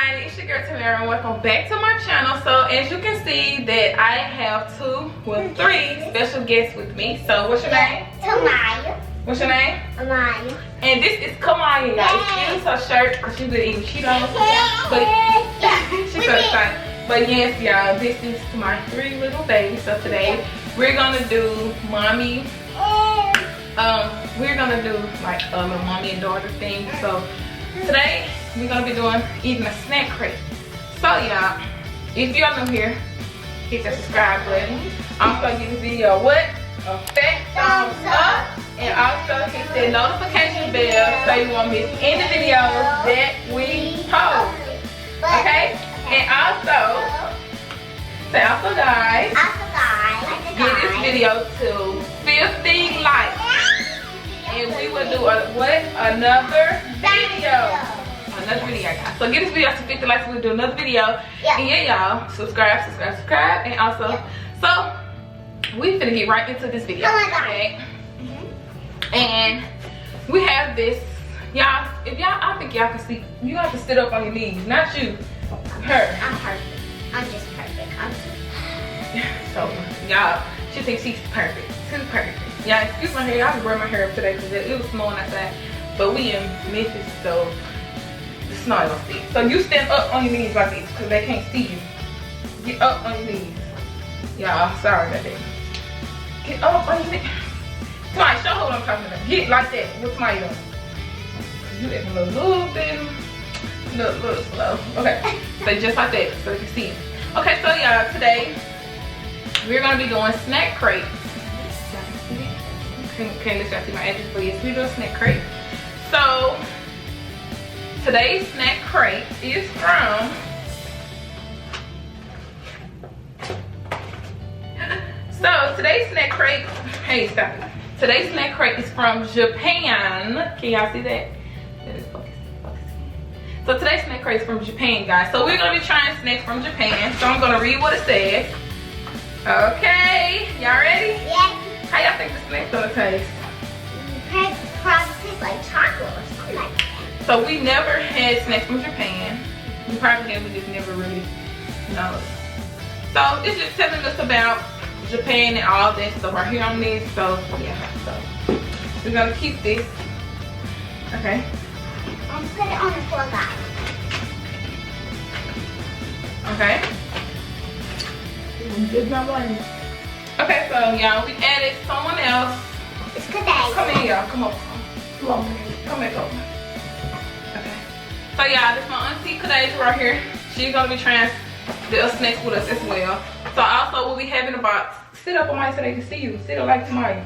everybody, it's your girl Tamara and welcome back to my channel. So as you can see that I have three special guests with me. So what's your name? Tamara. What's your name? Amaya. And this is Kamaya, y'all. Excuse her shirt because she been eating Cheetos. But she's so excited. But yes, y'all, this is my three little babies. So today we're gonna do mommy. We're gonna do like a little mommy and daughter thing. So today we're gonna be eating a snack crate. So y'all, if you're new here, hit the subscribe button. Also give this video a fat thumbs up, and also hit the notification bell so you won't miss any videos that we post. Okay? And also guys, get this video to 50 likes. And we will do another video. Guys. So get this video to 50 likes, we'll do another video. Yeah. And yeah, y'all, subscribe. And also, so we finna get right into this video. Oh my God. Okay? And we have this, y'all, I think y'all can see, you have to sit up on your knees, not you, her. I'm perfect. I'm just perfect. So, y'all, she thinks she's perfect. She's perfect. Yeah, excuse my hair. I just wear my hair up today because it was snowing outside. But we in Memphis, so the snow ain't gonna see. So you stand up on your knees like this because they can't see you. Get up on your knees. Y'all, sorry about that. Get up on your knees. Somebody, show her what I'm talking about. Get like that. What's my doing? You acting a little slow. Okay, so just like that so you can see it. Okay, so y'all, today we're gonna be doing snack crates. Okay, let's y'all see my address, but yes, we do a snack crate. So today's snack crate is from today's snack crate. Hey, stop it. Today's snack crate is from Japan. Can y'all see that? That is focus. So today's snack crate is from Japan, guys. So we're gonna be trying snacks from Japan. So I'm gonna read what it says. Okay, y'all ready? Yeah. How y'all think the snack's gonna taste? Probably tastes like chocolate or something like that. So we never had snacks from Japan. We probably have, we just never really know. So it's just telling us about Japan and all that stuff right here on this. So yeah, so we're gonna keep this. Okay. I'm put it on the floor, guys. Okay. Okay, so y'all, we added someone else. It's Kaday. Come here, y'all. Come on. Come here, go. Okay. So y'all, this is my auntie Kaday right here. She's gonna be trying the snacks with us as well. So also we'll be having a box. Sit up on my so they can see you. Sit up like Tamara.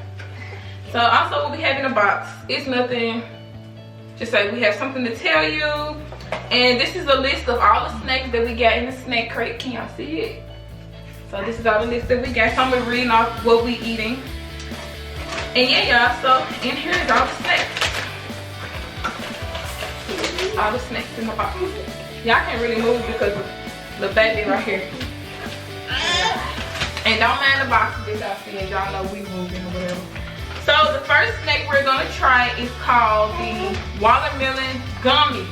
So also we'll be having a box. It's nothing. Just say we have something to tell you. And this is a list of all the snacks that we got in the snack crate. Can y'all see it? So this is all the list that we got. So I'm gonna read off what we eating. And yeah, y'all, so in here is all the snacks. All the snacks in the box. Y'all can't really move because of the baby right here. And don't mind the boxes that y'all see, as y'all know we moving or whatever. So the first snack we're gonna try is called the watermelon gummy.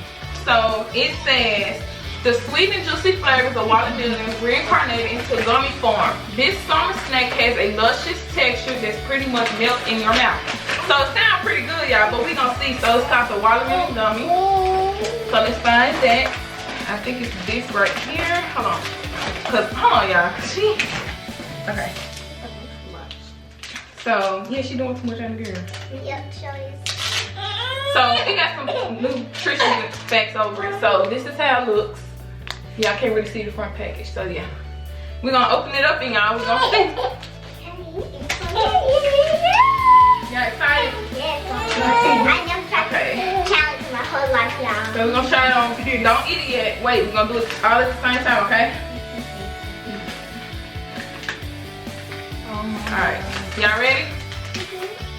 So it says, the sweet and juicy flavors of watermelon reincarnated into gummy form. This summer snack has a luscious texture that's pretty much melts in your mouth. So it sounds pretty good, y'all, but we gonna see. So it's called the watermelon gummy. So let's find that. I think it's this right here. Hold on, y'all. Okay. So yeah, she doing too much on the girl. Yep, show you. So we got some nutrition facts over it. So this is how it looks. Y'all can't really see the front package. So yeah, we're gonna open it up and y'all we're gonna see. Y'all excited? I never tried to challenge my whole life, y'all. So we're gonna try it on. Don't eat it yet. Wait, we're gonna do it all at the same time, okay? Alright, y'all ready?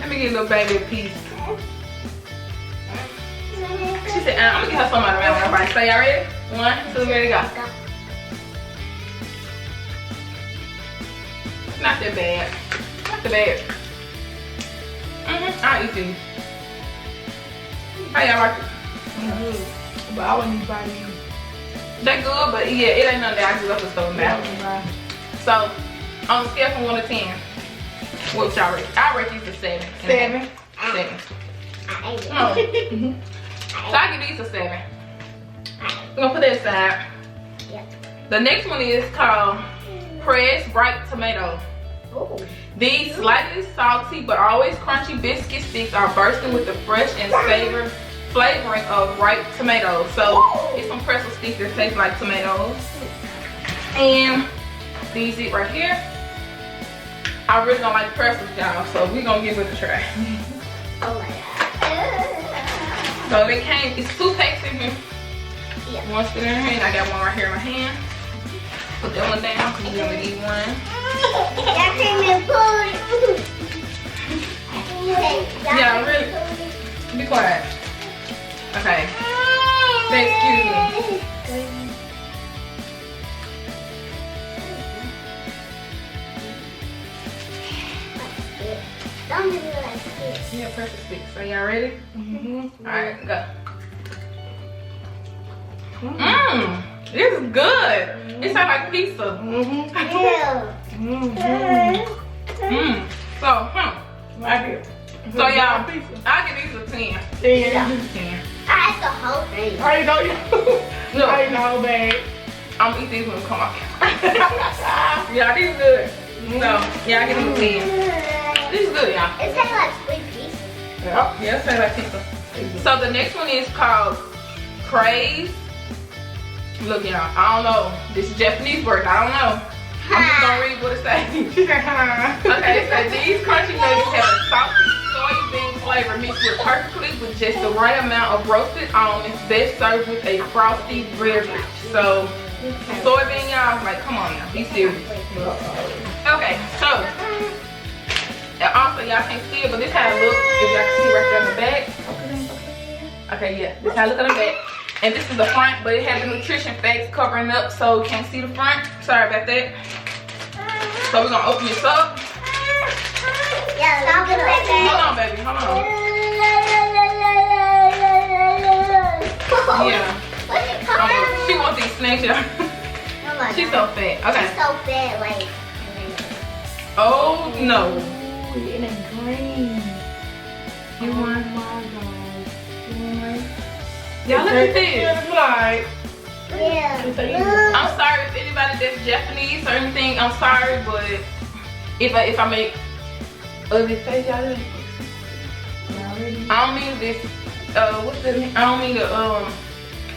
Let me give little baby a piece. She said, I'm gonna get her some out of my everybody. So y'all ready? 1, 2, ready, go. Not that bad. Not that bad. I'll eat these. How y'all like it? But I wouldn't eat by you. They good, but yeah, it ain't nothing that I just left the store now. So, on a scale from 1 to 10, what y'all rate? I rate these a 7. 7. 7. I ate it. So I give these a 7. We're gonna put that aside. Yep. The next one is called pressed ripe tomato. Ooh. These slightly salty but always crunchy biscuit sticks are bursting with the fresh and flavoring of ripe tomatoes. So it's some pretzel sticks that taste like tomatoes. And these it right here. I really don't like pretzels, y'all, so we're gonna give it a try. Oh my god. So they came, it's 2 packs in here. Yeah. One still in here, and I got one right here in my hand. Put that one down, because we're gonna eat one. That came in food. Yeah, really. Be quiet. Okay. Say excuse me. Don't do it like this. Yeah, press the stick. So y'all ready? Alright, go. This is good. It sounds like pizza. Yeah. So, So y'all, I'll give these a 10. 10. I ate the whole thing. I know you. Look, I know, babe. I'm gonna eat these when we come off. Yeah, these good. So, yeah, I give them a 10. This is good, y'all. It tastes like sweet pizza. Yeah, it tastes like pizza. So the next one is called Craze. Look, y'all, I don't know. This is Japanese word. I don't know. I'm just gonna read what it says. Okay, so these crunchy nuggets have a salty soybean flavor mixed with perfectly with just the right amount of roasted almonds, best served with a frosty beverage. So, soybean, y'all, like, come on now, be serious. Okay, so, and also, y'all can't see it, but this how it looks, if y'all can see right there in the back. Okay, yeah, this how it look on the back. And this is the front, but it has the nutrition facts covering up, so you can't see the front. Sorry about that. So we're gonna open this up. Yeah, stop it like that. Hold on, baby, hold on. Yeah. What's it called? She wants these snacks, y'all. Oh my She's God. so fat. Okay. She's so fat, like. Oh no. Ooh, it ain't green. You Oh want? my God. Y'all look at this. Like, Yeah. I'm sorry if anybody that's Japanese or anything. I'm sorry, but if I make ugly face, y'all. I don't mean this. What's the? I don't mean to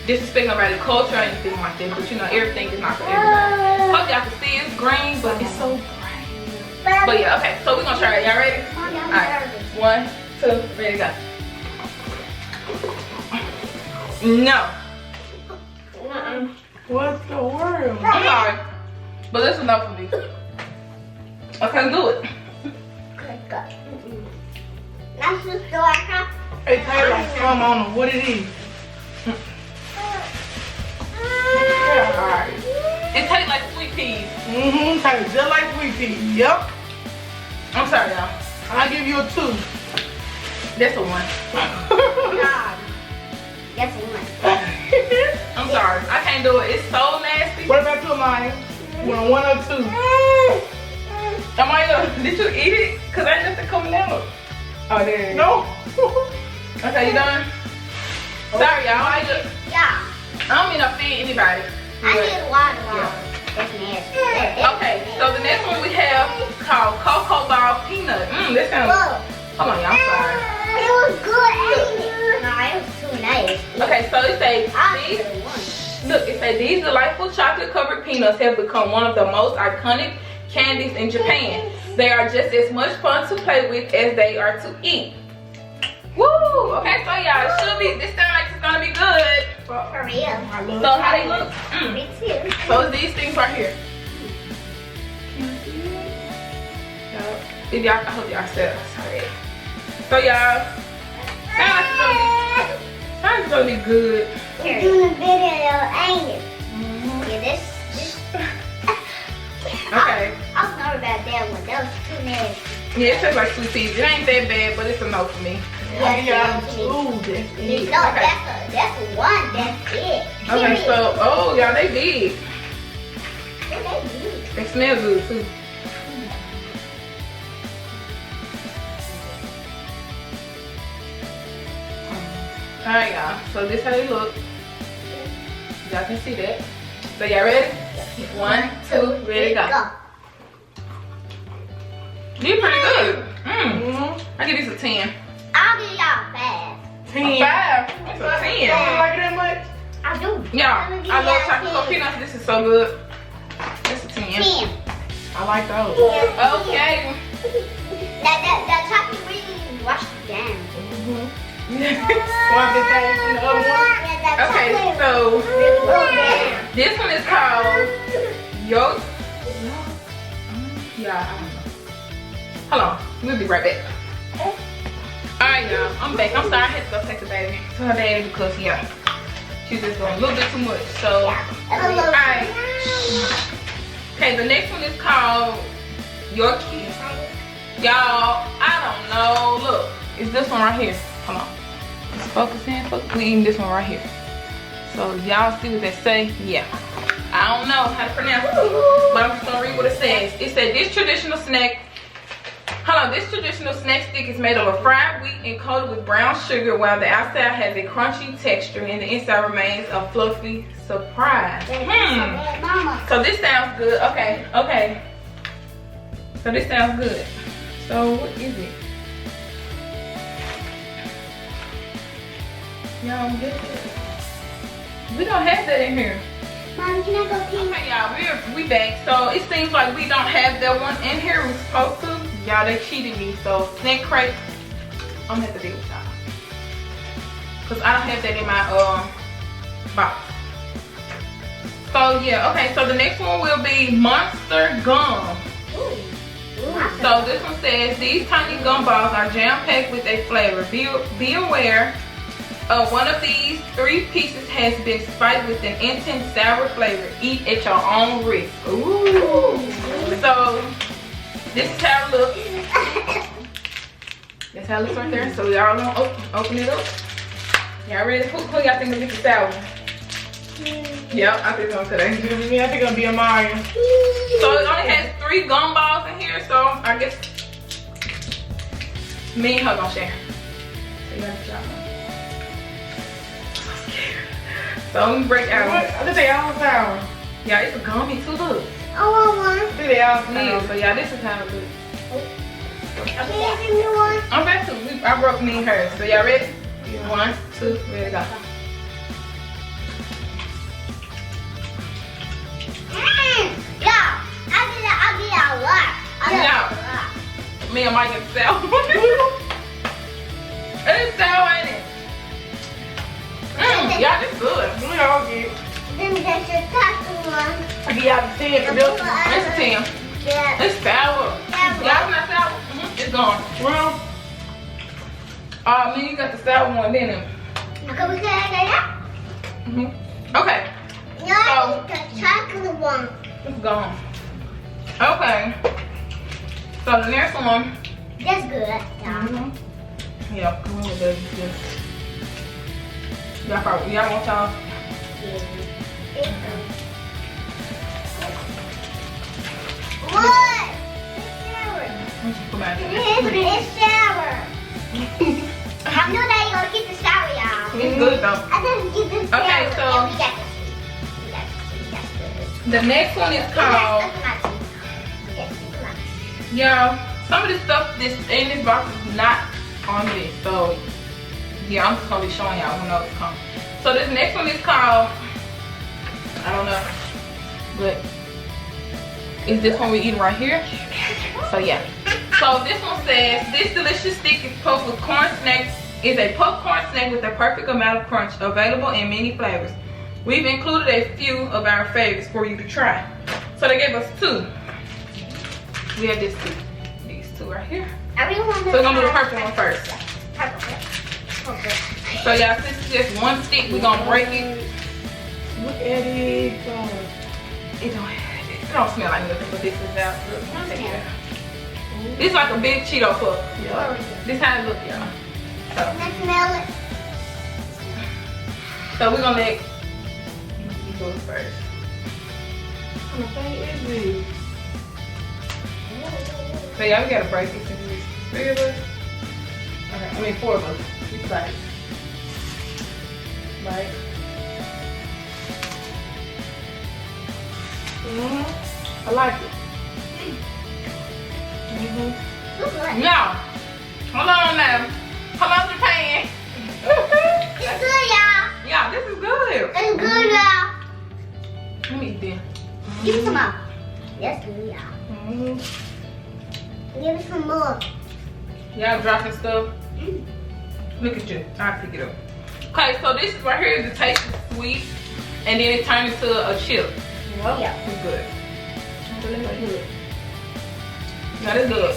disrespect nobody's culture or anything like that. But you know, everything is not for everybody. Hope y'all can see it's green, but it's so bright. But yeah, okay. So we're gonna try it. Y'all ready? Alright. 1, 2, ready, go. No. what's the word? I'm sorry, but this is enough for me. Okay, do it. That's just so I can. It tastes like some on them. What it is? Alright. It tastes like sweet peas. Tastes just like sweet pea. Yep. I'm sorry, y'all. I'll give you a 2. That's a 1. God. That's a 1. I'm sorry. I can't do it. It's so nasty. What about you, Maya? You want 1 or 2? Amaya, did you eat it? Cause ain't nothing coming out. Oh, there. No. Okay, you done? Sorry, y'all. Yeah. I don't mean to offend anybody. I need water. Yeah. That's nasty. Okay, so the next one we have called Cocoa Ball Peanut. This sounds. Whoa. Hold on, y'all. I'm sorry. It was good, ain't it? No, it was too nice. Okay, so it says I these. really want it. Look, it says these delightful chocolate-covered peanuts have become one of the most iconic candies in Japan. They are just as much fun to play with as they are to eat. Woo! Okay, so y'all, it should be. This sounds like it's gonna be good. For real. So how they look? Me too. So it's these things right here. If y'all, I hope y'all said sorry. So y'all, sounds like it's gonna be good. We're doing a video, ain't it? Yeah, this. Okay. I was not about that one. That was too nasty. Yeah, it tastes like sweet peas. It ain't that bad, but it's a no for me. Yeah, That's ooh, that's it. No, Okay. that's a one, that's it. Okay, so, oh, y'all, they big. Yeah, they big. They smell good, too. Alright, y'all. So, this how they look. Y'all can see that. So, y'all ready? 1, 2, ready, go. These pretty good. I give these a 10. I'll give y'all 5. 10. 5. That's a 10. You don't like it that much? I do. Yeah, I love chocolate coconut peanuts. This is so good. It's a 10. 10. I like those. Okay. That chocolate really washed it down. Want the taste in the other one? Okay, so this one is called Yo. Yeah, I don't know. Hold on, we'll be right back. Alright, y'all, I'm back. I'm sorry, I had to go take the baby to her daddy because, yeah, she's just going a little bit too much. So, alright. Okay, the next one is called Your Kiss. Y'all, I don't know. Look, it's this one right here. Hold on. Let's focus in. We eating this one right here. So, y'all see what they say? Yeah. I don't know how to pronounce it, but I'm just gonna read what it says. It said this traditional snack. Hold on, this traditional snack stick is made of a fried wheat and coated with brown sugar, while the outside has a crunchy texture and the inside remains a fluffy surprise. So this sounds good. Okay, okay. So this sounds good. So what is it? Y'all get it. We don't have that in here. Mommy, can I go pee? Okay, y'all, we back. So it seems like we don't have that one in here. We're supposed to. Y'all, they cheated me. So snack crate, I'm gonna have to deal with y'all. Cause I don't have that in my box. So yeah, okay. So the next one will be Monster Gum. So this one says these tiny gumballs are jam-packed with a flavor. Be aware. One of these 3 pieces has been spiked with an intense sour flavor. Eat at your own risk. Ooh. So this is how it looks. That's how it looks right there. So y'all gonna open it up. Y'all ready? Who y'all think will get the sour? Yep, I think so today. I think it's gonna be a Mario. So it only has 3 gumballs in here. So I guess me and her gonna share. So you gotta try one. So we break out. I think they all sour. Yeah, it's a gummy too, look. I want one. I think they all Yeah, sour. so yeah, this is how it looks. Can you give me one? I'm back to I broke me and hers. So y'all ready? Yeah. 1, 2, ready to go. Yeah, I'll be a lot. Yeah. Me and Mike get sour. It's sour, ain't it? Yeah, this good. We all get. Then there's your taco one. I get out of 10 for this one. It's a 10. Yeah. It's sour. Y'all not sour? It's gone. Well, Me, you got the sour one, didn't you? Can we get that? Okay, No, the chocolate one. it's gone. Okay. So the next one. That's good. Yeah. Yeah, come on with this. Y'all want y'all? What? Come on. It's sour. I knew that you gonna get the sour, y'all. It's good though. I didn't get the sour. Okay, so- And we got the sweet. We got the sweet. That's good. The next one is called, y'all, some of the stuff this in this box is not on this. So yeah, I'm just gonna be showing y'all when those come. So this next one is called, I don't know, but is this one we eating right here? So yeah. So this one says, this delicious stick is puffed with corn snacks, is a puffed corn snack with a perfect amount of crunch, available in many flavors. We've included a few of our favorites for you to try. So they gave us 2. We have these 2 right here. I really want So we're gonna do the purple one first. Purple. Okay. So y'all, since it's just one stick, we're gonna break it. look at it. It don't smell like nothing, but this is out. Look, I'm gonna take it out. This like a big Cheeto puff. Yeah. This how it look, y'all. So, Can I smell it? So we're gonna let you go first. I'm saying easy. So y'all, we gotta break this into these 3 of us. Okay, I mean 4 of us. You bite. Bite. I like it. Now, hold on now. Come out the pan. It's good, y'all. Yeah, this is good. It's good, y'all. Let me eat this. Give me some more. That's good, y'all. Give me some more. Y'all dropping stuff. Look at you. I'll pick it up. Okay, so this is right here. The taste is sweet, and then it turns into a chip. Yeah. It's good. Now this good.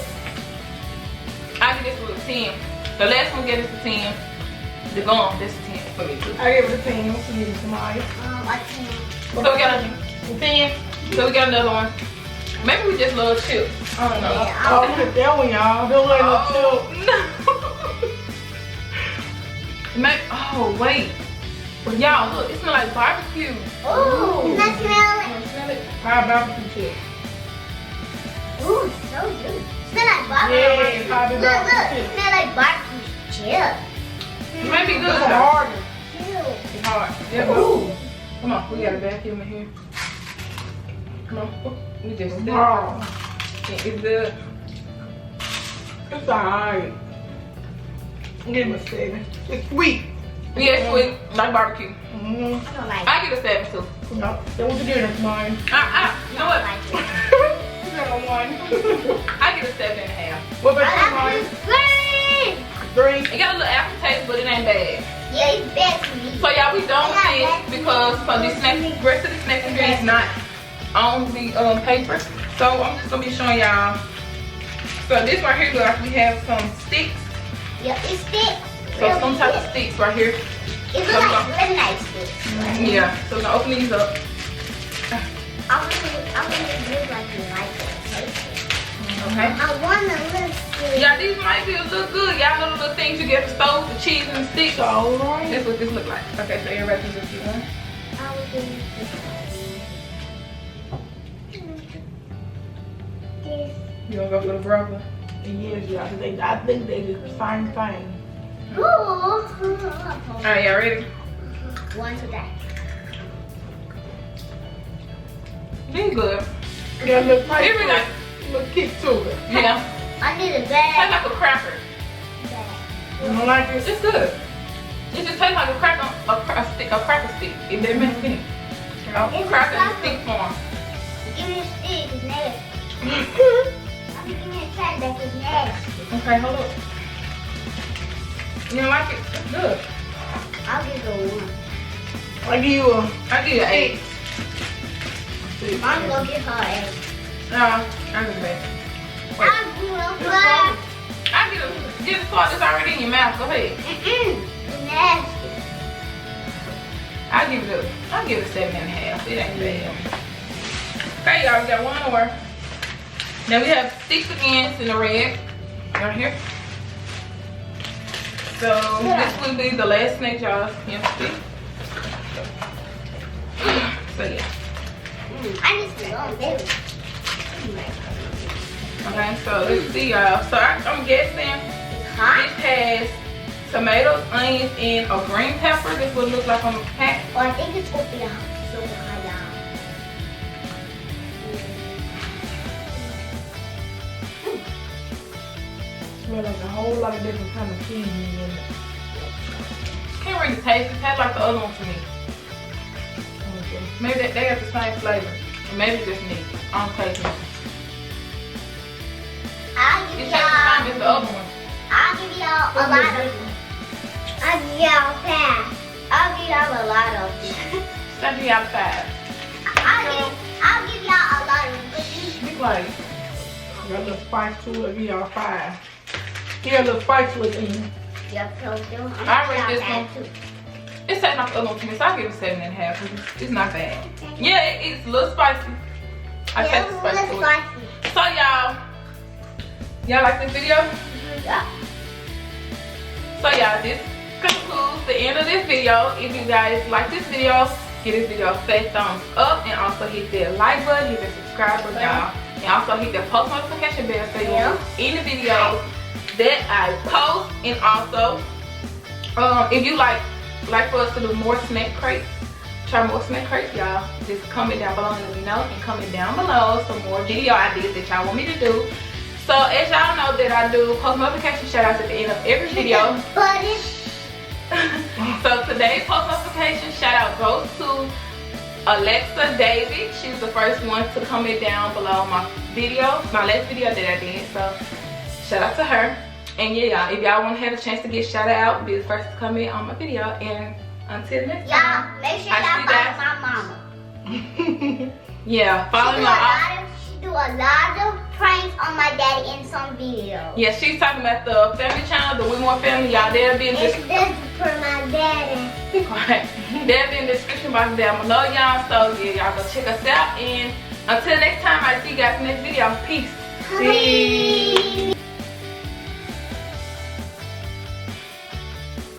I give this with a 10. The last one gave us a 10. The gum, this is 10 for me too. I give it a 10. What's the news, Tamara? I can't. So we got a 10. So we got another one. Maybe we just love chips. I don't know. Yeah, Oh, look at that one, y'all. Don't let no No. Oh, wait. But y'all, look, it smells like barbecue. Ooh. Can I smell it? Smell it? hot barbecue chip. Ooh, so good. Smell like barbecue. Yeah, hot Look, barbecue chip. smell like barbecue chip. It might be good It's though. harder. Ew. It's hard. Yeah, but come on, we got a vacuum in here. Come on. We just did it. Wow. It's good. It's alright. Give it a 7. It's sweet. Yeah, sweet, like barbecue. I don't like it. I give it a 7 too. No, that was the dinner, mine. You know I what? don't like it. You got a 1. I give it a 7.5. What I about you, like mine? it. 3. It got a little aftertaste, but it ain't bad. Yeah, it's bad to me. So y'all, we don't this because the snack, rest of the snack ingredients is not on the paper. So I'm just gonna be showing y'all. So this right here, look, we have some sticks. Yeah, it sticks. So some type of sticks right here. It looks like really nice sticks. Yeah. So we're gonna open these up. I want to do like you like it. Okay. I want to look good. Yeah, these might be a little good. Y'all know the little things you get at the stove, the cheese and the sticks. Alright. That's what this look like. Okay, so everybody can just get one. I will do this. You gonna go for the broccoli? Yes, yeah, I think they do the same thing. Ooh. Alright, y'all ready? One today. These good. Got a little taste Even to like, it. A little kick to it. yeah. I need a Tastes bag. like a cracker. You don't like it? It's good. It just tastes like a cracker, a cracker stick. If they make it. A cracker in stick form. Give me a stick, it's nasty. I'm giving me a track that is nasty. Okay, hold up. You don't like it? It's good. I'll give it a 1. I give you a I give you an 8. I'm gonna give her a 8. No, I'm just bad. I'll give her a 5. I get a salt that's already in your mouth. Go ahead. It's nasty. I'll give it a 7.5. It ain't bad. Okay, y'all, we got one more. Now we have sticks again in the red. Right here. So this will be the last snack, y'all. See? So yeah. I need to go on baby. Okay, so let's see, y'all. So I'm guessing It's hot. this has tomatoes, onions, and a green pepper. This is what it looks like on the pack. Well, I think it's gonna be super hot, y'all. smell like a whole lot of different kind of cheese in it. Can't really taste it. It tastes like the other one to me. Okay. Maybe they got the same flavor. Or maybe it's just me. I don't taste it. I'll It give tastes the same as the y'all. other one. I'll give y'all a lot of them. I'll give y'all 5. I'll give y'all a lot of them. 70 out of 5. I'll give y'all a lot of them. But you Be quiet. Got a little spice to it. I give y'all 5. Here a little spice to it in. just told them. I rate this one. It tastes like the other one to me, so I give it 7.5. It's not bad. Yeah, it's a little spicy. I taste the spice to it. So y'all like this video? Yeah. So y'all, this concludes the end of this video. If you guys like this video, give this video a fat thumbs up and also hit that like button, hit the subscribe button, y'all. And also hit the post notification bell so you won't miss any videos that I post. And also, if you like for us to do more snack crates, try more snack crates, y'all, just comment down below and let me know. And comment down below some more video ideas that y'all want me to do. So as y'all know that I do post notification shout outs at the end of every video. So today's post notification shout out goes to Alexa David. She was the first one to comment down below my video, my last video that I did. So shout out to her. And yeah, y'all, if y'all want to have a chance to get shout out, be the first to comment on my video. And until next time, y'all make sure y'all follow my mama. Yeah, follow me. She do a lot of pranks on my daddy in some videos. Yeah, she's talking about the family channel, the Whitmore family. Y'all, they'll be in the description. It's for my daddy. Right. They'll be in the description box down below, y'all. So yeah, y'all go check us out. And until next time, I'll see you guys in the next video. Peace. Peace.